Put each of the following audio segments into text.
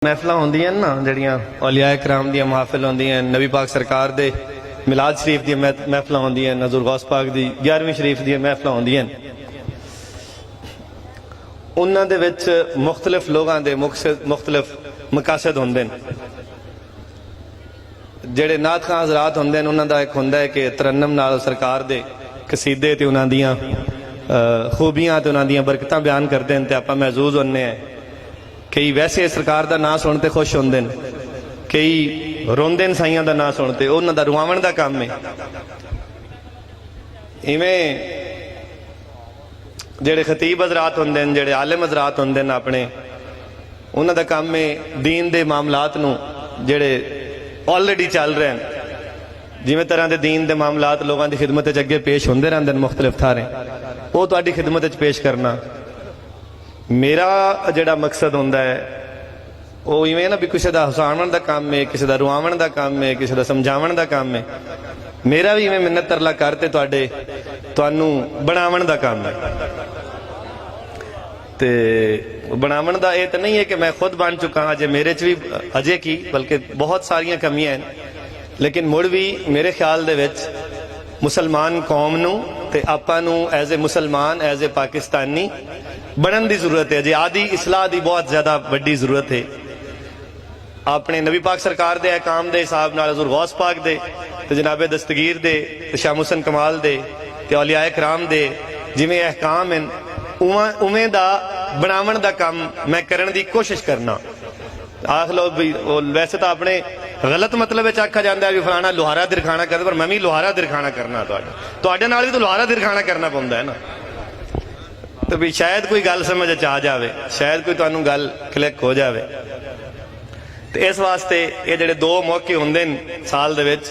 महफिल होंदियां ना जड़ियां औलिया कराम दी महफिल होंदियां, नबी पाक सरकार दे मिलाद शरीफ दी महफिल होंदियां, नज़ुर गौस पाक दी 11वीं शरीफ दी महफिल होंदियां। उन्हां दे विच मुख्तलिफ लोगां दे मुख्तलिफ मकासद होंदे ने। जेड़े नात खां हज़रात होंदे ने उन्हां दा एक हुंदा है कि तरन्नम नाल सरकार दे कसीदे ते उन्हां दियां खूबियां ते उन्हां दियां बरकतां बयान करदे ने ते आपां महजूज होंदे हैं। कई वैसे सरकार का नाम सुनते खुश होंदे ने, कई रोंदे ने साइयां का नाम सुनते, उन्हां दा रुआवण का काम है। इवें जेड़े खतीब हजरात होंदे ने, जेड़े आलिम हजरात होंदे ने अपने, उन्हां दा काम है दीन दे मामलात नूं जेड़े ऑलरेडी चल रहे हैं, जिवें तरह के दीन के मामलात लोगों की खिदमत अगे पेश होंदे रहंदे ने मुख्तलिफ थारें, वो तुहाडी खिदमत पेश करना मेरा जिहड़ा मकसद होंदा है वो इवें ना भी किसी का हसावण का काम है, किसी का रुआवण का काम है, किसी का समझावण का काम है। मेरा भी इवें मिन्नत तरला करते तुहानू बनावण का काम है। ते बनावण का यह तो नहीं है कि मैं खुद बन चुका अजे, मेरे च भी अजे की बल्कि बहुत सारिया कमियां हैं, लेकिन मुड़ भी मेरे ख्याल दे विच मुसलमान कौम नूं ते आपां नूं एज ए मुसलमान एज ए पाकिस्तानी बनन की जरूरत है। जी आदि इसलाह की बहुत ज्यादा वड्डी जरूरत है। अपने नबी पाक सरकार दे अहकाम दे हिसाब नाल हज़ूर गौस पाक दे ते जनाबे दस्तगीर दे ते शाह हुसैन कमाल दे ते औलिया कराम दे जिवें अहकाम हैं उवें दा बनावण दा काम मैं करन दी कोशिश करना। आख लो भी वैसे तो अपने गलत मतलब आखा जाता है भी फलाना लुहारा दिरखाना करता, पर मैं भी लुहारा दिरखाना करना तुहाडे नाल भी तो लुहारा दिरखाना करना पौंदा है ना। तो भी शायद कोई गल समझ आ जाए, शायद कोई तुहानू गल क्लिक हो जाए। तो इस वास्ते ये जेडे दो मौके होंदे ने साल दे विच,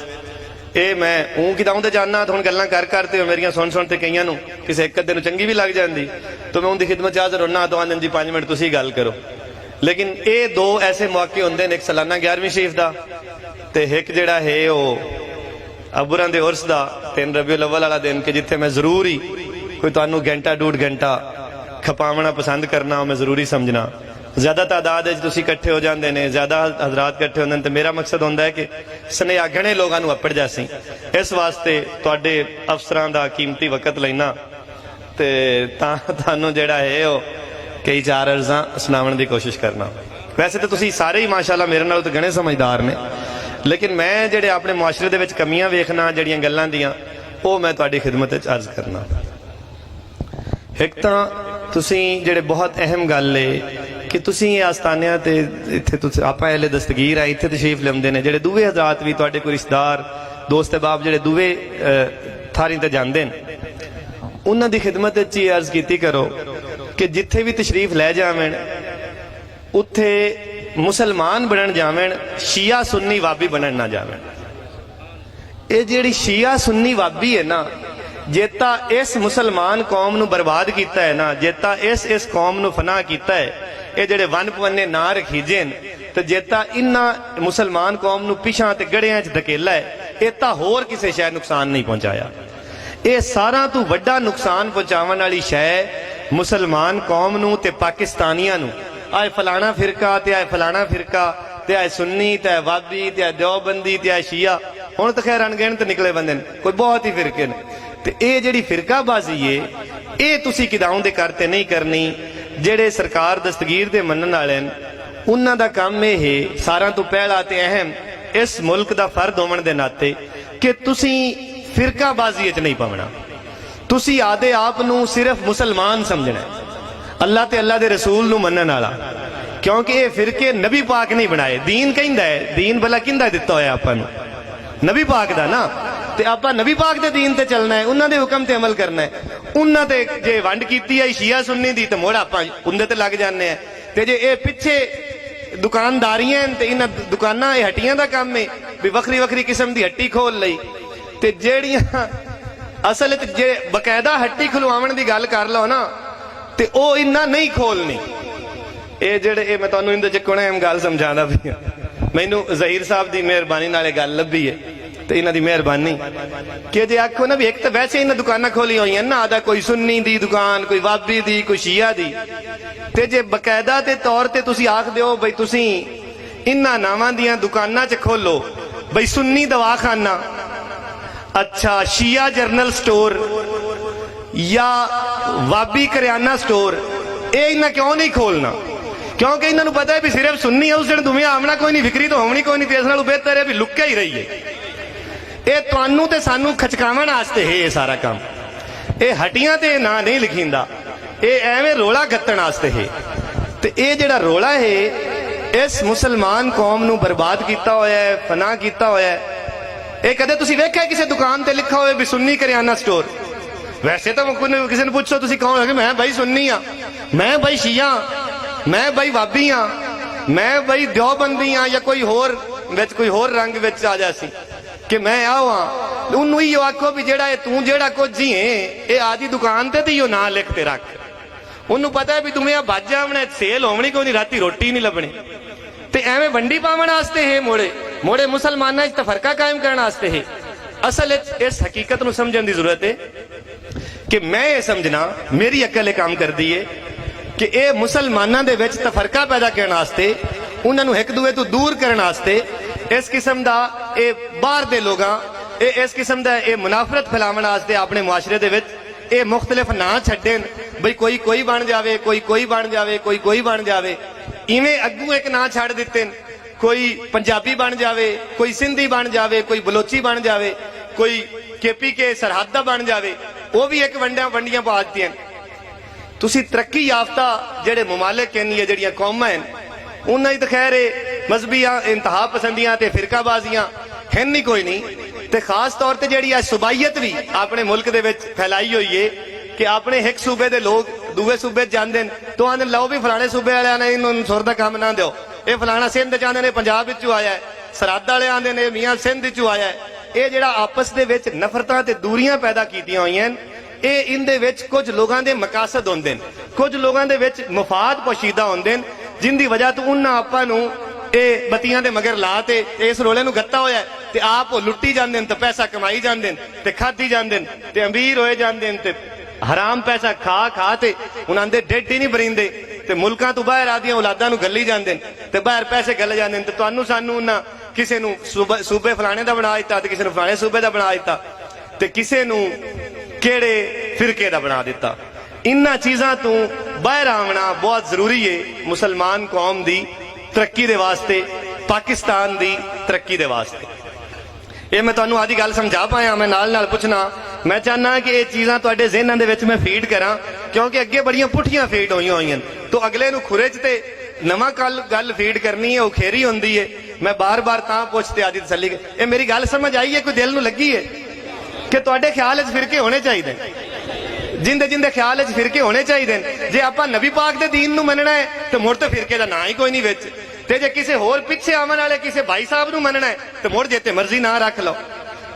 ये मैं ऊँ कितां तो जाना तो हुण गल्लां कर मेरियां सुन सुन ते कईयां नू किसी एक अद्धे नू चंगी भी लग जाती, तो मैं उनकी खिदमत हाज़र होना तो आंदे जी 5 मिनट तुसीं गल करो। लेकिन ये दो ऐसे मौके होंदे ने, एक सालाना 11वीं शरीफ का ते एक जिहड़ा है वो अबूरां दे उर्स दा 3 रबीउल अव्वल वाला दिन, कि जिथे मैं जरूर ही कोई तुहानू घंटा 1.5 घंटा खपावना पसंद करना, मैं जरूरी समझना। ज्यादा तादाद इकट्ठे हो जाते हैं, ज्यादा हजरात इकट्ठे होंदे ने, तो मेरा मकसद होंदा है कि स्नेहागणे लोगों नू अपड़ जासी। इस वास्ते तुहाडे अफसरां दा कीमती वक्त लेना ते तुहानू जिहड़ा है वो कई 4 अर्जां सुनावण की कोशिश करना। वैसे तो तुसीं सारे ही माशाअल्लाह मेरे नाल तो घणे समझदार ने, लेकिन मैं जिहड़े अपने मुआशरे दे विच कमियां वेखना जिहड़ियां गल्लां दियां वो मैं तुहाडी खिदमत विच अर्ज करना। एक तो तुसीं जिहड़े बहुत अहम गल है कि तुसीं ये आस्थानियां ते इत्थे आपां अहले दस्तगीर आ इत्थे तशरीफ लिआउंदे ने, जिहड़े दूवे हज़रात भी तुहाडे कोई रिश्तेदार दोस्त बाप जिहड़े दूवे थारी ते जांदे ने, उन्हां दी खिदमत विच ही अर्ज कीती करो कि जिथे भी तशरीफ लै जावण उत्थे मुसलमान बनन जावण, शिया सुन्नी वाबी बनन ना जावण। ये जिहड़ी शिया सुन्नी वाबी है ना, जेता इस मुसलमान कौम नू बर्बाद किया है ना, जेता इस कौम नू फना किया है, ये जेडे वन पवन्ने ना रखीजे ने, तो जेता इन्ना मुसलमान कौम नू पिछां ते गड़ियां च धकेला है, ये तो होर किसी शय नुकसान नहीं पहुंचाया। ये सारा तो वड्डा नुकसान पहुंचावन वाली शय मुसलमान कौम नू ते पाकिस्तानियां नू, आए फलाना फिरका ते आए फलाना फिरका ते आए सुन्नी ते आए वाबी ते आए देवबंदी ते आए शिया, हुण तो खैर अनगिनत निकले बंदे ने, कोई बहुत ही फिरके ने। ते ये जिहड़ी फिरकाबाजी है ये तुसीं किदां दे करते नहीं करनी। जेड़े सरकार दस्तगीर दे मनन वाले ने उन्हां दा काम यह है, सारा तो पहला ते अहम इस मुल्क दा फर्द होने के नाते कि तुसीं फिरकाबाजी विच नहीं पवना। तुसीं आदे आप नूं सिर्फ मुसलमान समझना, अल्लाह ते अल्लाह दे रसूल नूं मनन वाला, क्योंकि ये फिरके नबी पाक नहीं बनाए। दीन कहिंदा है, दीन भला किंदा दिता होया आपां नूं? नबी पाक दा ना, ते आपां नबी पाक दे दीन ते चलना है, उन्हां दे हुक्म ते अमल करना है। उन्हां ते जे वंड कीती है शिया सुन्नी दी ते मुड़ आपां उंदे ते लग जाने हैं। ते जे ये पिछे दुकानदारियां ते इन्हां दुकानां हट्टियां दा काम है भी वखरी वखरी किस्म दी हट्टी खोल लई, ते जेड़ियां असल जे बकायदा हट्टी खुलवावन दी गल कर लो ना, ते ओ इन्ना नहीं खोलनी। ये जेड़े मैं तुहानूं इहदे च कोण अहम गल समझांदा पई, मैनूं ज़हीर साहब दी मेहरबानी नाल गल लभी है, ਤੇ ਇਹਨਾਂ ਦੀ ਮਿਹਰਬਾਨੀ ਕਿ ਜੇ ਆਖੋ ਨਾ ਵੀ ਇੱਕ ਤਾਂ ਵੈਸੇ ਇਹਨਾਂ ਦੁਕਾਨਾਂ ਖੋਲੀਆਂ ਹੋਈਆਂ ਨਾ, ਆਦਾ ਕੋਈ ਸੁੰਨੀ ਦੀ ਦੁਕਾਨ, ਕੋਈ ਵਾਬੀ ਦੀ, ਕੋਈ ਸ਼ੀਆ ਦੀ, ਤੇ ਜੇ ਬਕਾਇਦਾ ਦੇ ਤੌਰ ਤੇ ਤੁਸੀਂ ਆਖ ਦਿਓ ਬਈ ਤੁਸੀਂ ਇਹਨਾਂ ਨਾਵਾਂ ਦੀਆਂ ਦੁਕਾਨਾਂ 'ਚ ਖੋਲੋ, ਬਈ ਸੁੰਨੀ ਦਵਾਖਾਨਾ, ਅੱਛਾ ਸ਼ੀਆ ਜਰਨਲ ਸਟੋਰ ਜਾਂ ਵਾਬੀ ਕਰਿਆਨਾ ਸਟੋਰ, ਇਹ ਇਹਨਾਂ ਕਿਉਂ ਨਹੀਂ ਖੋਲਣਾ? ਕਿਉਂਕਿ ਇਹਨਾਂ ਨੂੰ ਪਤਾ ਹੈ ਵੀ ਸਿਰਫ ਸੁੰਨੀ ਹੈ, ਉਸ ਦਿਨ ਦੁਨੀਆ ਆਵਣਾ ਕੋਈ ਨਹੀਂ, ਵਿਕਰੀ ਤਾਂ ਹੋਣੀ ਕੋਈ ਨਹੀਂ, ਤੇ ਇਸ ਨਾਲੋਂ ਬਿਹਤਰ ਹੈ ਵੀ ਲੁੱਕਿਆ ਹੀ ਰਹੀਏ। ਇਹ ਤੁਹਾਨੂੰ ਤੇ ਸਾਨੂੰ ਖਚਕਾਵਣ ਵਾਸਤੇ ਹੈ ਇਹ ਸਾਰਾ ਕੰਮ। ਇਹ ਹਟੀਆਂ ਤੇ ਨਾਂ ਨਹੀਂ ਲਿਖਿੰਦਾ, ਇਹ ਐਵੇਂ ਰੋਲਾ ਗੱਤਣ ਵਾਸਤੇ ਹੈ। ਤੇ ਇਹ ਜਿਹੜਾ ਰੋਲਾ ਹੈ ਇਸ ਮੁਸਲਮਾਨ ਕੌਮ ਨੂੰ ਬਰਬਾਦ ਕੀਤਾ ਹੋਇਆ ਹੈ, ਫਨਾਹ ਕੀਤਾ ਹੋਇਆ ਹੈ। ਇਹ ਕਦੇ ਤੁਸੀਂ ਵੇਖਿਆ ਕਿਸੇ ਦੁਕਾਨ ਤੇ ਲਿਖਾ ਹੋਵੇ ਵੀ ਸੁੰਨੀ ਕਰਿਆਨਾ ਸਟੋਰ? ਵੈਸੇ ਤਾਂ ਕਿਸੇ ਨੂੰ ਪੁੱਛੋ ਤੁਸੀਂ ਕੌਣ ਹੋ, ਮੈਂ ਬਾਈ ਸੁੰਨੀ ਆ, ਮੈਂ ਬਾਈ ਸ਼ੀਆ, ਮੈਂ ਬਾਈ ਵਾਬੀ ਆ, ਮੈਂ ਬਾਈ ਦਿਓਬੰਦੀ ਆ, ਜਾਂ ਕੋਈ ਹੋਰ ਵਿੱਚ ਕੋਈ ਹੋਰ ਰੰਗ ਵਿੱਚ ਆ ਜਾ ਸੀ ਕਿ ਮੈਂ ਆਵਾਂ, ਉਹਨੂੰ ਹੀ ਆਖੋ ਵੀ ਜਿਹੜਾ ਤੂੰ ਜਿਹੜਾ ਕੁਝ ਹੀ ਹੈ ਇਹ ਆਦੀ ਦੁਕਾਨ ਤੇ ਹੀ ਉਹ ਨਾਂ ਲਿਖ ਤੇ ਰੱਖ। ਉਹਨੂੰ ਪਤਾ ਹੈ ਵੀ ਤੁਮੇ ਆ ਵੱਜ ਜਾਵਣਾ, ਸੇਲ ਹੋਣੀ ਕੋਈ ਨਹੀਂ, ਰਾਤੀ ਰੋਟੀ ਨਹੀਂ ਲੱਭਣੀ। ਤੇ ਐਵੇਂ ਵੰਡੀ ਪਾਵਣ ਵਾਸਤੇ ਹੈ ਮੋੜੇ ਮੁਸਲਮਾਨਾਂ 'ਚ ਤਫਰਕਾ ਕਾਇਮ ਕਰਨ ਵਾਸਤੇ ਹੈ। ਅਸਲ ਵਿੱਚ ਇਸ ਹਕੀਕਤ ਨੂੰ ਸਮਝਣ ਦੀ ਜ਼ਰੂਰਤ ਹੈ ਕਿ ਮੈਂ ਇਹ ਸਮਝਣਾ, ਮੇਰੀ ਅਕਲ ਇਹ ਕੰਮ ਕਰਦੀ ਹੈ ਕਿ ਇਹ ਮੁਸਲਮਾਨਾਂ ਦੇ ਵਿੱਚ ਤਫਰਕਾ ਪੈਦਾ ਕਰਨ ਵਾਸਤੇ, ਉਹਨਾਂ ਨੂੰ ਇੱਕ ਦੂਏ ਤੋਂ ਦੂਰ ਕਰਨ ਵਾਸਤੇ ਇਸ ਕਿਸਮ ਦਾ ਇਹ ਬਾਹਰ ਦੇ ਲੋਕਾਂ ਇਸ ਕਿਸਮ ਦਾ ਇਹ ਮੁਨਾਫਰਤ ਫੈਲਾਉਣ ਵਾਸਤੇ ਆਪਣੇ ਮੁਆਸ਼ਰੇ ਦੇ ਵਿੱਚ ਇਹ ਮੁਖਤਲਿਫ ਨਾਂ ਛੱਡਣ, ਬਈ ਕੋਈ ਬਣ ਜਾਵੇ, ਕੋਈ ਬਣ ਜਾਵੇ, ਕੋਈ ਬਣ ਜਾਵੇ। ਇਵੇਂ ਅੱਗੂ ਇੱਕ ਨਾਂ ਛੱਡ ਦਿੱਤੇ, ਕੋਈ ਪੰਜਾਬੀ ਬਣ ਜਾਵੇ, ਕੋਈ ਸਿੰਧੀ ਬਣ ਜਾਵੇ, ਕੋਈ ਬਲੋਚੀ ਬਣ ਜਾਵੇ, ਕੋਈ KPK ਸਰਹੱਦ ਦਾ ਬਣ ਜਾਵੇ, ਉਹ ਵੀ ਇੱਕ ਵੰਡੀਆਂ ਪਾ ਦਿੱਤੀਆਂ। ਤੁਸੀਂ ਤਰੱਕੀ ਯਾਫਤਾ ਜਿਹੜੇ ਮਮਾਲਿਕ ਹਨ, ਜਿਹੜੀਆਂ ਕੌਮਾਂ ਹਨ, ਉਹਨਾਂ ਦੀ ਤਾਂ ਖੈਰ ਮਜ਼ਹਬੀਆਂ ਇੰਤਹਾ ਪਸੰਦੀਆਂ ਤੇ ਫਿਰਕਾਬਾਜ਼ੀਆਂ ਹੈ ਨਹੀਂ ਕੋਈ ਨਹੀਂ। ਤੇ ਖਾਸ ਤੌਰ ਤੇ ਜਿਹੜੀ ਆ ਸੁਬਾਈਅਤ ਵੀ ਆਪਣੇ ਮੁਲਕ ਦੇ ਵਿੱਚ ਫੈਲਾਈ ਹੋਈ ਏ ਕਿ ਆਪਣੇ ਇੱਕ ਸੂਬੇ ਦੇ ਲੋਕ ਦੂਏ ਸੂਬੇ ਜਾਂਦੇ ਨੇ ਤਾਂ ਆਂਦੇ ਲਓ ਵੀ ਫਲਾਣੇ ਸੂਬੇ ਵਾਲਿਆਂ ਨੇ ਇਹਨੂੰ ਸੁਰ ਦਾ ਕੰਮ ਨਾ ਦਿਓ, ਇਹ ਫਲਾਣਾ ਸਿੰਧ ਚਾਹੁੰਦੇ ਨੇ ਪੰਜਾਬ ਵਿੱਚੋਂ ਆਇਆ ਹੈ, ਸਰਹੱਦ ਵਾਲੇ ਆਂਦੇ ਨੇ ਮੀਆਂ ਸਿੰਧ ਵਿੱਚੋਂ ਆਇਆ ਹੈ। ਇਹ ਜਿਹੜਾ ਆਪਸ ਦੇ ਵਿੱਚ ਨਫ਼ਰਤਾਂ ਤੇ ਦੂਰੀਆਂ ਪੈਦਾ ਕੀਤੀਆਂ ਹੋਈਆਂ ਨੇ, ਇਹ ਇਹਦੇ ਵਿੱਚ ਕੁਝ ਲੋਕਾਂ ਦੇ ਮਕਾਸਦ ਹੁੰਦੇ ਨੇ, ਕੁਝ ਲੋਕਾਂ ਦੇ ਵਿੱਚ ਮਫਾਦ ਪੋਸ਼ੀਦਾ ਹੁੰਦੇ ਨੇ, ਜਿੰਦੀ ਵਜ੍ਹਾ ਤੋਂ ਉਹਨਾਂ ਆਪਾਂ ਨੂੰ ਇਹ ਬੱਤੀਆਂ ਦੇ ਮਗਰ ਲਾ ਤੇ ਇਸ ਰੋਲੇ ਨੂੰ ਗੱਤਾ ਹੋਇਆ ਤੇ ਆਪ ਉਹ ਲੁੱਟੀ ਜਾਂਦੇ ਨੇ ਤੇ ਪੈਸਾ ਕਮਾਈ ਜਾਂਦੇ ਨੇ ਤੇ ਖਾਧੀ ਜਾਂਦੇ ਨੇ ਤੇ ਅਮੀਰ ਹੋਏ ਜਾਂਦੇ ਨੇ ਤੇ ਹਰਾਮ ਪੈਸਾ ਖਾ ਤੇ ਉਹਨਾਂ ਦੇ ਢਿੱਡ ਹੀ ਨਹੀਂ ਭਰਿੰਦੇ ਤੇ ਮੁਲਕਾਂ ਤੋਂ ਬਾਹਰ ਆਦੀਆਂ ਔਲਾਦਾਂ ਨੂੰ ਗੱਲੀ ਜਾਂਦੇ ਨੇ ਤੇ ਬਾਹਰ ਪੈਸੇ ਗੱਲੇ ਜਾਂਦੇ ਨੇ ਤੇ ਤੁਹਾਨੂੰ ਸਾਨੂੰ ਨਾ ਕਿਸੇ ਨੂੰ ਸੂਬੇ ਫਲਾਣੇ ਦਾ ਬਣਾ ਦਿੱਤਾ ਤੇ ਕਿਸੇ ਨੂੰ ਫਲਾਣੇ ਸੂਬੇ ਦਾ ਬਣਾ ਦਿੱਤਾ ਤੇ ਕਿਸੇ ਨੂੰ ਕਿਹੜੇ ਫਿਰਕੇ ਦਾ ਬਣਾ ਦਿੱਤਾ। ਇਹਨਾਂ ਚੀਜ਼ਾਂ ਤੋਂ ਬਾਹਰ ਆਉਣਾ ਬਹੁਤ ਜ਼ਰੂਰੀ ਹੈ ਮੁਸਲਮਾਨ ਕੌਮ ਦੀ ਤਰੱਕੀ ਦੇ ਵਾਸਤੇ, ਪਾਕਿਸਤਾਨ ਦੀ ਤਰੱਕੀ ਦੇ ਵਾਸਤੇ। ਇਹ ਮੈਂ ਤੁਹਾਨੂੰ ਆਦੀ ਗੱਲ ਸਮਝਾ ਪਾਇਆ। ਮੈਂ ਨਾਲ ਪੁੱਛਣਾ, ਮੈਂ ਚਾਹਨਾ ਕਿ ਇਹ ਚੀਜ਼ਾਂ ਤੁਹਾਡੇ ਜ਼ਿਹਨਾਂ ਦੇ ਵਿੱਚ ਮੈਂ ਫੀਡ ਕਰਾਂ, ਕਿਉਂਕਿ ਅੱਗੇ ਬੜੀਆਂ ਪੁੱਠੀਆਂ ਫੀਡ ਹੋਈਆਂ ਤਾਂ ਅਗਲੇ ਨੂੰ ਖੁਰੇ 'ਚ ਤੇ ਨਵਾਂ ਗੱਲ ਫੀਡ ਕਰਨੀ ਹੈ, ਉਹ ਖੇਰੀ ਹੁੰਦੀ ਹੈ। ਮੈਂ ਬਾਰ-ਬਾਰ ਤਾਂ ਪੁੱਛਦੇ ਆਦੀ ਤਸੱਲੀ, ਇਹ ਮੇਰੀ ਗੱਲ ਸਮਝ ਆਈ ਹੈ, ਕੋਈ ਦਿਲ ਨੂੰ ਲੱਗੀ ਹੈ ਕਿ ਤੁਹਾਡੇ ਖਿਆਲ 'ਚ ਫਿਰਕੇ ਹੋਣੇ ਚਾਹੀਦੇ, ਜਿੰਦੇ ਖਿਆਲ 'ਚ ਫਿਰਕੇ ਹੋਣੇ ਚਾਹੀਦੇ ਨੇ। ਜੇ ਆਪਾਂ ਨਬੀ ਪਾਕ ਦੇ ਦੀਨ ਨੂੰ ਮੰਨਣਾ ਹੈ ਤੇ ਮੁੜ ਤੇ ਫਿਰਕੇ ਦਾ ਨਾਂ ਹੀ ਕੋਈ ਨਹੀਂ ਵਿੱਚ, ਤੇ ਜੇ ਕਿਸੇ ਹੋਰ ਪਿੱਛੇ ਆਉਣ ਵਾਲੇ ਕਿਸੇ ਭਾਈ ਸਾਹਿਬ ਨੂੰ ਮੰਨਣਾ ਹੈ ਤੇ ਮੁੜ ਜੇ ਤੇ ਮਰਜ਼ੀ ਨਾ ਰੱਖ ਲਓ।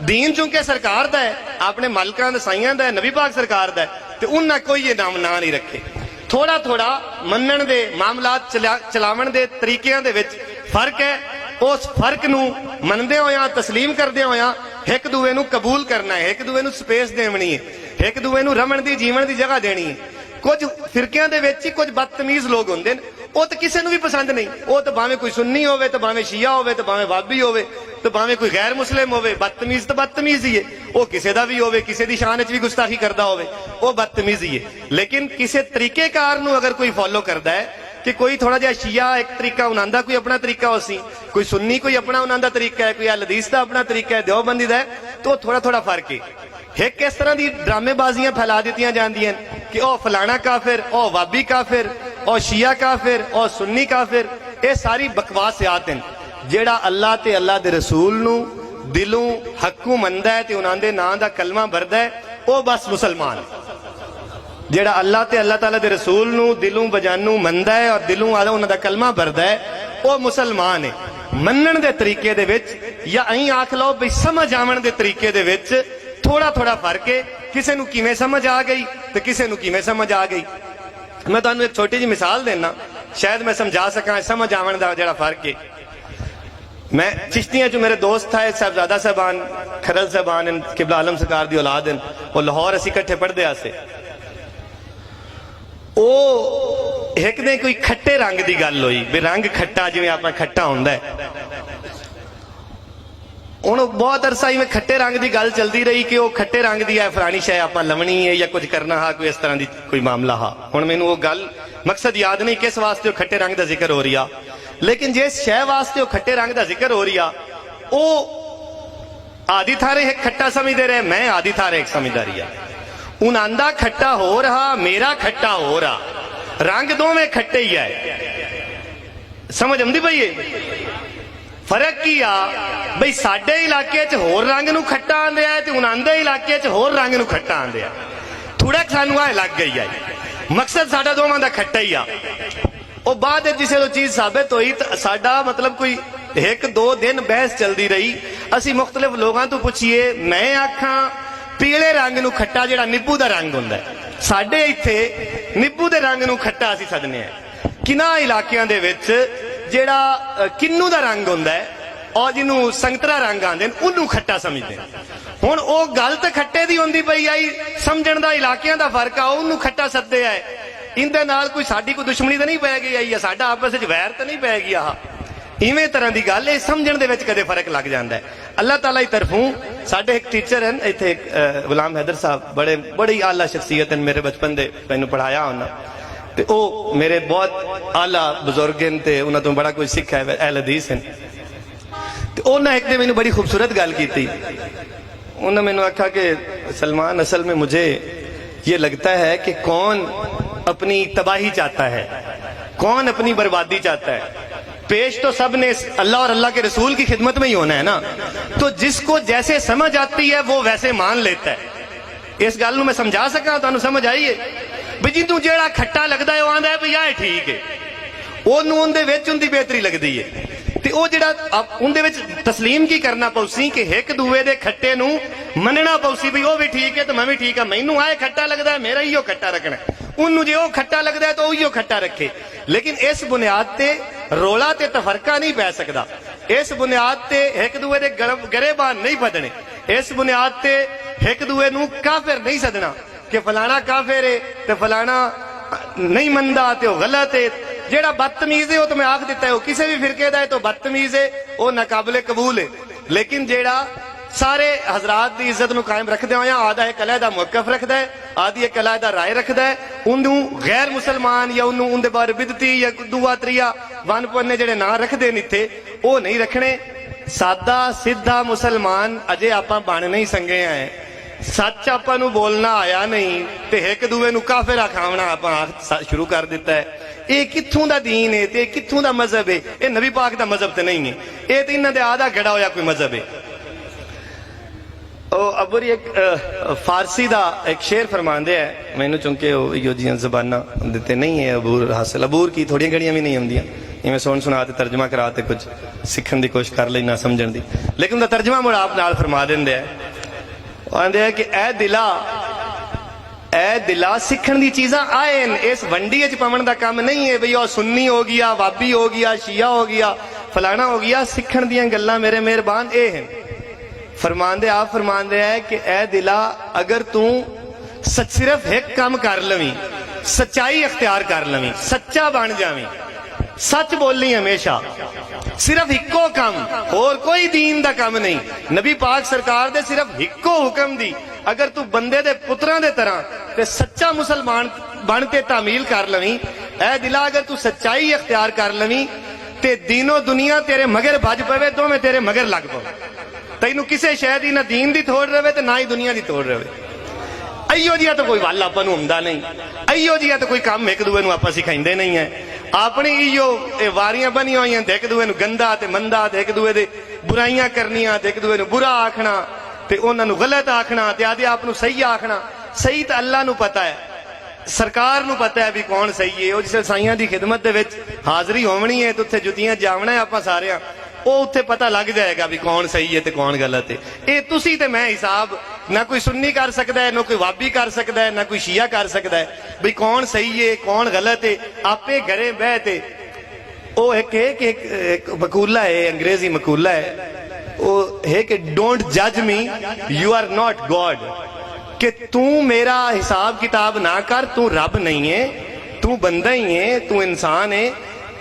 ਦੀਨ ਚੁੰਕੇ ਸਰਕਾਰ ਦਾ ਹੈ, ਆਪਣੇ ਮਾਲਕਾਂ ਦੇ ਸਾਈਆਂ ਦਾ ਹੈ, ਨਬੀ ਪਾਕ ਸਰਕਾਰ ਦਾ ਹੈ, ਤੇ ਉਹਨਾਂ ਕੋਈ ਇਹ ਨਾਮ ਨਾ ਨਹੀਂ ਰੱਖੇ। ਥੋੜਾ ਮੰਨਣ ਦੇ ਮਾਮਲਾਤ ਚਲਾਵਣ ਦੇ ਤਰੀਕਿਆਂ ਦੇ ਵਿੱਚ ਫਰਕ ਹੈ। ਉਸ ਫਰਕ ਨੂੰ ਮੰਨਦੇ ਹੋਇਆ, ਤਸਲੀਮ ਕਰਦੇ ਹੋਇਆ ਇੱਕ ਦੂਏ ਨੂੰ ਕਬੂਲ ਕਰਨਾ ਹੈ, ਇੱਕ ਦੂਏ ਨੂੰ ਸਪੇਸ ਦੇਣੀ ਹੈ, ਇੱਕ ਦੂਏ ਨੂੰ ਰਮਣ ਦੀ ਜੀਵਨ ਦੀ ਜਗ੍ਹਾ ਦੇਣੀ ਹੈ। ਕੁਝ ਫਿਰਕਿਆਂ ਦੇ ਵਿੱਚ ਹੀ ਕੁਝ ਬਦਤਮੀਜ਼ ਲੋਕ ਹੁੰਦੇ ਨੇ, ਉਹ ਤਾਂ ਕਿਸੇ ਨੂੰ ਵੀ ਪਸੰਦ ਨਹੀਂ। ਉਹ ਤਾਂ ਭਾਵੇਂ ਕੋਈ ਸੁੰਨੀ ਹੋਵੇ, ਤੇ ਭਾਵੇਂ ਸ਼ੀਆ ਹੋਵੇ, ਤੇ ਭਾਵੇਂ ਵਾਬੀ ਹੋਵੇ, ਤੇ ਭਾਵੇਂ ਕੋਈ ਗੈਰ ਮੁਸਲਿਮ ਹੋਵੇ, ਬਦਤਮੀਜ਼ ਤਾਂ ਬਦਤਮੀਜ਼ ਹੀ ਹੈ। ਉਹ ਕਿਸੇ ਦਾ ਵੀ ਹੋਵੇ, ਕਿਸੇ ਦੀ ਸ਼ਾਨ 'ਚ ਵੀ ਗੁਸਤਾਖੀ ਕਰਦਾ ਹੋਵੇ, ਉਹ ਬਦਤਮੀਜ਼ ਹੀ ਹੈ। ਲੇਕਿਨ ਕਿਸੇ ਤਰੀਕੇਕਾਰ ਨੂੰ ਅਗਰ ਕੋਈ ਫੋਲੋ ਕਰਦਾ ਹੈ ਕਿ ਕੋਈ ਥੋੜਾ ਜਿਹਾ ਸ਼ੀਆ ਇੱਕ ਤਰੀਕਾ ਉਹਨਾਂ ਦਾ, ਕੋਈ ਆਪਣਾ ਤਰੀਕਾ ਹੋਸੀ, ਕੋਈ ਸੁੰਨੀ ਕੋਈ ਆਪਣਾ ਉਹਨਾਂ ਦਾ ਤਰੀਕਾ ਹੈ, ਕੋਈ ਅਲ ਹਦੀਸ ਦਾ ਆਪਣਾ ਤਰੀਕਾ ਹੈ, ਦਿਓਬੰਦੀ ਦਾ ਹੈ, ਤਾਂ ਉਹ ਥੋੜਾ ਫਰਕ ਹੈ। ਇੱਕ ਇਸ ਤਰ੍ਹਾਂ ਦੀ ਡਰਾਮੇਬਾਜ਼ੀਆਂ ਫੈਲਾ ਦਿੱਤੀਆਂ ਜਾਂਦੀਆਂ ਕਿ ਉਹ ਫਲਾਣਾ ਕਾਫਿਰ, ਉਹ ਵਾਬੀ ਕਾਫਿਰ, ਉਹ ਸ਼ੀਆ ਕਾਫਿਰ, ਉਹ ਸੁੰਨੀ ਕਾਫਿਰ। ਇਹ ਸਾਰੀ ਬਕਵਾਸਿਆਤ ਹਨ। ਜਿਹੜਾ ਅੱਲਾਹ ਤੇ ਅੱਲਾਹ ਦੇ ਰਸੂਲ ਨੂੰ ਦਿਲੋਂ ਹੱਕੂ ਮੰਨਦਾ ਹੈ ਤੇ ਉਹਨਾਂ ਦੇ ਨਾਂ ਦਾ ਕਲਮਾ ਭਰਦਾ ਹੈ, ਉਹ ਬਸ ਮੁਸਲਮਾਨ। ਜਿਹੜਾ ਅੱਲਾਹ ਤੇ ਅੱਲਾਹ ਤਾਲਾ ਦੇ ਰਸੂਲ ਨੂੰ ਦਿਲੋਂ ਬਜਾਨੂ ਮੰਨਦਾ ਹੈ ਔਰ ਦਿਲੋਂ ਉਹਨਾਂ ਦਾ ਕਲਮਾ ਭਰਦਾ ਹੈ, ਉਹ ਮੁਸਲਮਾਨ ਹੈ। ਮੰਨਣ ਦੇ ਤਰੀਕੇ ਦੇ ਵਿੱਚ ਜਾਂ ਅਹੀਂ ਆਖ ਲਓ ਵੀ ਸਮਝ ਆਵਣ ਦੇ ਤਰੀਕੇ ਦੇ ਵਿੱਚ ਥੋੜਾ ਫਰਕ ਹੈ। ਕਿਸੇ ਨੂੰ ਕਿਵੇਂ ਸਮਝ ਆ ਗਈ ਤੇ ਕਿਸੇ ਨੂੰ ਕਿਵੇਂ ਸਮਝ ਆ ਗਈ। ਮੈਂ ਤੁਹਾਨੂੰ ਇੱਕ ਛੋਟੀ ਜਿਹੀ ਮਿਸਾਲ ਦੇਣਾ, ਸ਼ਾਇਦ ਮੈਂ ਸਮਝਾ ਸਕਾਂ ਸਮਝ ਆਵਣ ਦਾ ਜਿਹੜਾ ਫਰਕ ਹੈ। मैं चिश्तियां जो मेरे दोस्त था साहबजादा साहबान खरल साहबान किबला आलम सरकार दी औलाद हैं, वो लाहौर असी इकट्ठे पढ़ते आसे, वो एक ने कोई खट्टे रंग की गल हुई भी रंग खट्टा जिवें अपना खट्टा होंदा है। हुण बहुत अरसा इवें खट्टे रंग की गल चलती रही कि वो खट्टे रंग की है फलानी शय आपां लवणी है या कुछ करना हा, कोई इस तरह की कोई मामला हा। हुण मैनूं वो गल मकसद याद नहीं किस वास्ते वो खट्टे रंग का जिक्र हो रही आ, लेकिन जिस शय वास्ते वो खट्टे रंग का जिक्र हो रही आ वो आदि थारे एक खट्टा समझते रहे, मैं आदि थारे एक समझदा रही आ। उनांदा खट्टा हो रहा, मेरा खट्टा हो रहा, रंग दोवें खट्टे ही है। समझ आउंदी पई है? फर्क की आ बई साडे इलाके च होर रंग नूं खट्टा आंदे आ ते उनांदे इलाके च होर रंग नूं खट्टा आंदे आ। थोड़ा सानूं आ लग गई है, मकसद साडा दोवां दा खट्टा ही आ। ਉਹ ਬਾਅਦ जिसे वो चीज साबित हुई तो साडा मतलब कोई एक दो दिन बहस चलती रही। असी मुख्तलिफ लोगों तो पूछिए, मैं आखा पीले रंग नूं खट्टा जिहड़ा नींबू दा रंग हुंदा है, साडे इत्थे नींबू दे रंग नूं खट्टा असी सदने आ। किन्ना इलाकियां दे विच जिहड़ा किन्नू दा रंग हुंदा है और जिन्नू संतरा रंग आंदे ने उन्नू खट्टा समझदे ने। हुण ओ गल ते खट्टे दी हुंदी पई आई, समझण दा इलाकियां दा फर्क आ, उन्नू खट्टा सददे आ। इंदे नाल कोई साडी कोई दुश्मनी तो नहीं पै गई आई, साडा आपस विच वैर तो नहीं पै गया। इवें तरह की गल है, समझण दे विच कदे फर्क लग जांदा है। अल्लाह ताला की तरफों साडे एक टीचर हैं इत्थे गुलाम हैदर साहब, बड़ी आला शख्सियत हैं, मेरे बचपन दे मैनूं पढ़ाया उन्हां ते ओ मेरे बहुत आला बुजुर्ग हैं ते उन्हां तों बड़ा कुछ सिक्खा है, अहल हदीस हैं। ते उन्हां एक ने मैनूं बड़ी खूबसूरत गल कीती। उन्हां मैनूं आखा कि सलमान, असल में मुझे ये लगता है कि कौन अपनी तबाही चाहता है, कौन अपनी बर्बादी चाहता है। पेश तो सब ने अल्लाह और अल्लाह के रसूल की खिदमत में ही होना है ना, तो जिसको जैसे समझ आती है वो वैसे मान लेता है। इस गल मैं समझा सका, तुहानू समझ आई है भी जिन्नू जेड़ा खट्टा लगता है वो आंदा है भी यार ठीक है, ओनू उनदे विच उनदी बेहतरी लगदी है ते ओ जेड़ा उनदे विच तस्लीम की करना पौसी कि एक दूए दे खट्टे नू मनना पौसी भी वो भी ठीक है तो मैं भी ठीक है। मैनू आए खट्टा लगता है, मेरा ही ओ खट्टा रखना, उन्नू जे ओ खट्टा लगता है तो उही खट्टा रखे। लेकिन इस बुनियाद ते रोला ते तफरका नहीं पै सकदा, इस बुनियाद ते एक दूए दे गरेबान नहीं बदने, इस बुनियाद ते एक दूए नू काफिर नहीं सदना कि फलाना काफिर है ते फलाना नहीं मनदा ते ओ गलत है। जेड़ा बदतमीज है वो तो मैं आख दिता है, वो किसी भी फिरके दा है तो बदतमीज है, वो नाकाबिले कबूल है। लेकिन जेड़ा सारे हजरात की इज्जत नूं कायम रखते हुए आदा एक अलहदा मुवक्कफ रखता है, आदि एक अलहदा राय रखता है, उन्होंने गैर मुसलमान या उन्होंने उनके बारे बिदती या दूआ त्रिया वन पन्ने जेडे ना रखते नहीं थे वो नहीं रखने। सादा सीधा मुसलमान अजे आपां बन नहीं संगे हैं, सच आपां नूं बोलना आया नहीं ते एक दूए नूं काफिर आखावना आपां शुरू कर दिता है। ये कित्थों दा दीन है ते कित्थों दा मजहब है? ये नबी पाक दा मजहब तो नहीं है, ये तो इन्हां दे आदा गड़ा होया कोई मजहब है। अबूरी एक फारसी दा एक शेर फरमांदे है, मैनू चूंकि इहो जिहियां ज़बानां दिते नहीं है अबूर हासिल, अबूर की थोड़ियां घड़ियां भी नहीं आउंदियां, इवें सुन सुना ते तर्जमा करा ते कुछ सीखण दी कोशिश कर लेना समझण दी, लेकिन उहदा तर्जमा मुड़ आप नाल फरमा दिंदे है। आंदे है कि ए दिला सीखण दी चीज़ां आए न, इस वंडी च पवन दा काम नहीं है। बई ओ सुन्नी हो गया, वाबी हो गया, शिया हो गया, फलाना हो गया, सीखण दियां गल्लां मेरे मेहरबान ए हैं। फरमांदे आप फरमांदे है कि ए दिला अगर तू सिर्फ एक काम कर लवी, सच्चाई अख्तियार कर लवी, सच्चा बन जावी, सच बोलनी हमेशा, सिर्फ इको काम, और कोई दीन दा काम नहीं, नबी पाक सरकार दे सिर्फ इको हुक्म दी अगर तू बंदे दे पुत्रां दे तरह ते सच्चा मुसलमान बन के तामील कर लवी, ए दिला अगर तू सच्चाई अख्तियार कर लवी ते दीनो दुनिया तेरे मगर भज पवे, दोवें तेरे मगर लग पवे, तैनू किसी शय दी ना दीन दी तोड़ रहे ते ना ही दुनिया दी तोड़ रहे। अयो जिहा तो कोई वल आपां नूं हुंदा नहीं, अयो जिहा तो कोई काम एक दूए नूं आपां सिखाइंदे नहीं है। अपनी इयो वारियां बनियां होईयां ते एक दूए नूं गंदा ते मंदा ते एक दूए दे बुराइयां करनियां ते एक दूए नूं बुरा आखना ते उन्हां नूं गलत आखना ते आदे आप नूं सही आखना। सही तो अल्लाह नूं पता है, सरकार नूं पता है भी कौन सही है। वो जिस साईयां दी खिदमत दे विच हाजरी होवनी है तो उत्थे जुतियां जावना है आपां सारियां, वो उत्थे पता लग जाएगा भी कौन सही है ते कौन गलत है। ये तुसी ते मैं हिसाब ना कोई सुन्नी कर सकता है, ना कोई वाबी कर सकता है, ना कोई शिया कर सकता है भी कौन सही है कौन गलत है। आपे घरे बह ते वो एक मकूला है, अंग्रेजी मकूला है, वो है कि डोंट जज मी, यू आर नॉट गॉड। कि तू मेरा हिसाब किताब ना कर, तू रब नहीं है, तू बंदा ही है, तू इंसान है।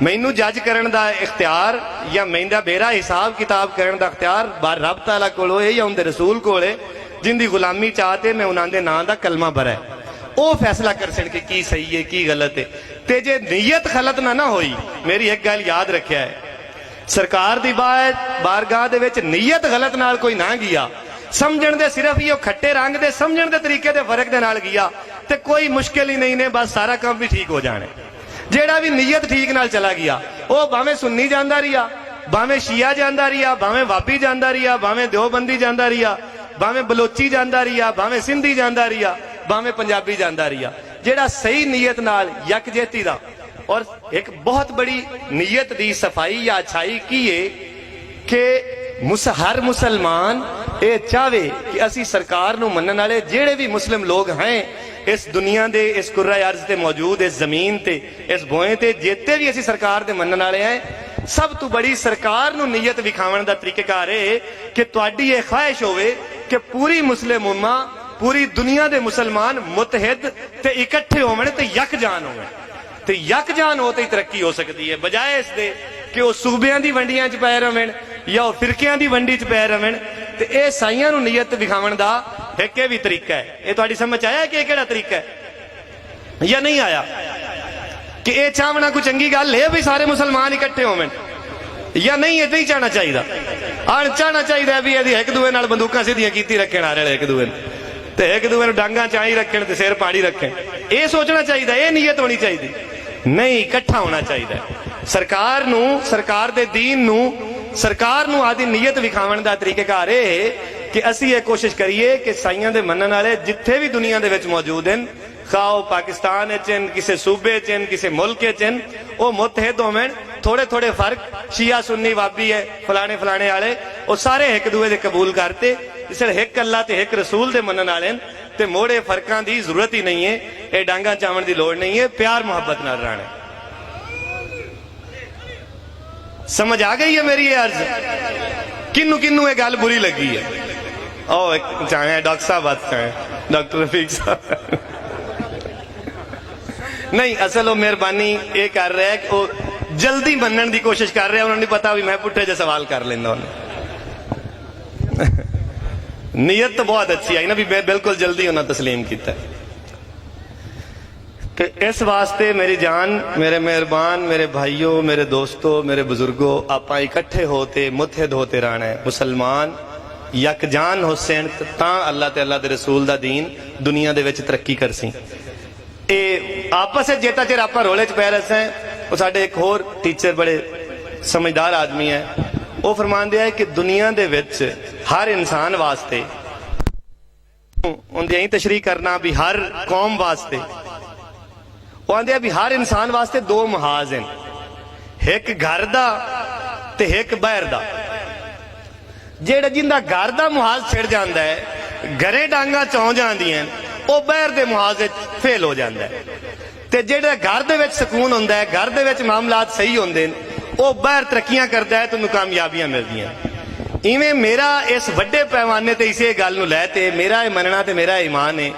मैनू जज करने का इख्तियार या मेरा हिसाब किताब करने का इख्तियार बार रब ताला कोल है या उनके रसूल कोल है, जिंदी गुलामी चाहते मैं उन्होंने नाम का कलमा भरा है। वो फैसला कर सकते की सही है की गलत है। ते जे नीयत गलत ना होई, मेरी एक गल याद रखिया है, सरकार की बारगाह दे विच नीयत गलत नाल कोई ना गया, समझण दे सिर्फ ही खट्टे रंग दे समझण दे तरीके दे फर्क दे नाल गया ते कोई मुश्किल ही नहीं ने, बस सारा काम भी ठीक हो जाने। जेड़ा भी नीयत ठीक नाल चला गया, वो भावें सुन्नी जांदा रिया, भावें शिया जांदा रिया, भावें वाबी जांदा रिया, भावें देवबंदी जांदा रिया, भावें बलोची जांदा रिया, भावें सिंधी जांदा रिया, भावें पंजाबी जांदा रिया। जेड़ा सही नीयत नाल यकजेती दा और एक बहुत बड़ी नीयत दी सफाई या अच्छाई की है कि हर मुसलमान ये चाहे कि असी सरकार नूं मनण वाले जेड़े भी मुस्लिम लोग हैं इस दुनिया दे इस कुर्रा अर्ज ते मौजूद, इस जमीन ते इस बोए ते जिते भी असी सरकार दे मनण वाले हैं, सब तो बड़ी सरकार नूं नीयत विखावण दा तरीकेकार है कि तुहाडी ये ख्वाहिश होवे कि पूरी मुस्लिम उम्मा, पूरी दुनिया दे मुसलमान मुतहिद ते इकट्ठे होवण ते यकजान होवण। ते यकजान हो तो ही तरक्की हो सकती है, बजाय इसके कि वह सूबियां दी वंडियां च पै रवण या वह फिरकियां दी वंडी च पै रवण। ते यह साइयां नूं नीयत विखावण दा एक भी तरीका है। ये तुहाडी समझ आया कि किहड़ा तरीका है या नहीं आया? कि यह चाहना कोई चंगी गल है भी सारे मुसलमान इकट्ठे होवण या नहीं? ये नहीं चाहना चाहिए। चाहना चाहिए भी यदि एक दूए नाल बंदूकां सीधियां कीती रखण आ रहे एक दूए ते एक दूए नूं डांगां चाही रखण ते सिर पाड़ी रखण, ये सोचना चाहिए, ये नीयत होनी चाहिए। नहीं, इकट्ठा होना चाहिए। सरकार नूं, सरकार दे दीन नूं, सरकार नूं आदि नीयत विखावण दा तरीकेकार है कि असी ये कोशिश करिए कि साइयां दे मनण वाले जिथे भी दुनिया दे विच मौजूद हैं, खाओ पाकिस्तान च, किसी सूबे च, किसी मुल्क च, वो मुतहिद होवण। थोड़े थोड़े फर्क शिया सुन्नी वाबी है फलाने फलाने वाले, वो सारे एक दूए दे कबूल करते, इसलिए एक अल्लाह ते एक रसूल दे मनण वाले ते मोड़े फर्कां दी जरूरत ही नहीं है, ये डांगा चावण दी लोड़ नहीं है, प्यार मोहब्बत नाल रहना। समझ आ गई है मेरी ये अर्ज? किन्नू किन्नू ये गल बुरी लगी है? ओ एक चाहे डॉक्टर साहब बात चाहे डॉक्टर रफीक साहब नहीं, असल वो मेहरबानी ये कर रहा है कि वो जल्दी मनण की कोशिश कर रहे हैं, उन्होंने पता भी मैं पुट्ठे जे सवाल कर लेना उन्हें। नीयत तो बहुत अच्छी आई ना भी मैं बिल्कुल जल्दी उन्हें तस्लीम किया। तो इस वास्ते मेरी जान, मेरे मेहरबान, मेरे भाइयों, मेरे दोस्तों, मेरे बुजुर्गों, आप इकट्ठे होते मुतहिद होते रहना है। मुसलमान यकजान हुसैन ता अल्लाह ते अल्लाह दे रसूल दा दीन दुनिया दे विच तरक्की करसी। ए आपस में जेता चिर आप रोले च पै रहे हैं, वो साडे एक होर टीचर बड़े समझदार आदमी है, वो फरमान दिया है कि दुनिया दे विच हर इंसान वास्ते उनकी यही तशरीह करना भी हर कौम वास्ते, वो आंदे भी हर इंसान वास्ते दो महाज हैं, एक घर दा ते एक बाहर दा। जेड़ा जिंदा घर दा मुहाज छिड़ जाता है, घरे डांगा चौं जांदियां, वो बाहर दे मुहाज फेल हो जाता है। ते जेड़ा घर दे विच सुकून हुंदा है, घर दे विच मामलात सही होंदे, वो बाहर तरक्कियां करता है तो उन्हें कामयाबियां मिलदियां। इवें मेरा इस वड्डे पैमाने ते इसे गल नूं लै ते मेरा ये मनना ते मेरा ईमान है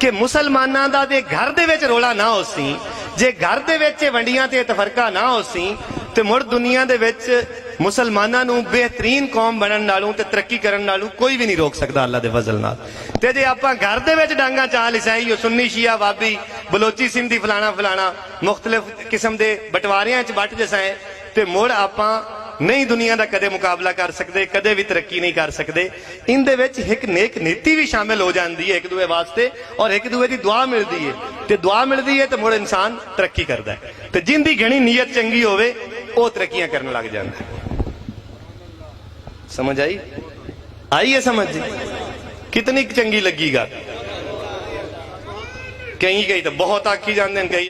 कि मुसलमानां दा ते घर दे विच रोला ना होसी, जे घर दे विच वंडियां ते तफरका ना होसी ते मुड़ दुनिया दे विच मुसलमानां नूं बेहतरीन कौम बनन नालों ते तरक्की करन नालों कोई भी नहीं रोक सकता अल्लाह दे फजल नाल। ते जे आपां घर दे विच डांगा चाह लिसाई, सुन्नी शिया वाबी बलोची सिंधी फलाना फलाना मुख्तलिफ किस्म दे बटवारियां च बट जसाएं ते मुड़ आपां नहीं दुनिया का कदे मुकाबला कर सकते, कदे भी तरक्की नहीं कर सकते। इन दे विच एक नेक नीति भी शामिल हो जाती है एक दूए वास्ते, और एक दूए की दुआ मिलती है, ते दुआ मिलती है तो मुड़ इंसान तरक्की करता है। तो जिंदी घनी नीयत चंगी होवे वो तरक्कियां करने लग जाता है। समझ आई? आई है समझ? कितनी चंगी लगी गल? कई कई तो बहुत आखी जाते हैं, कई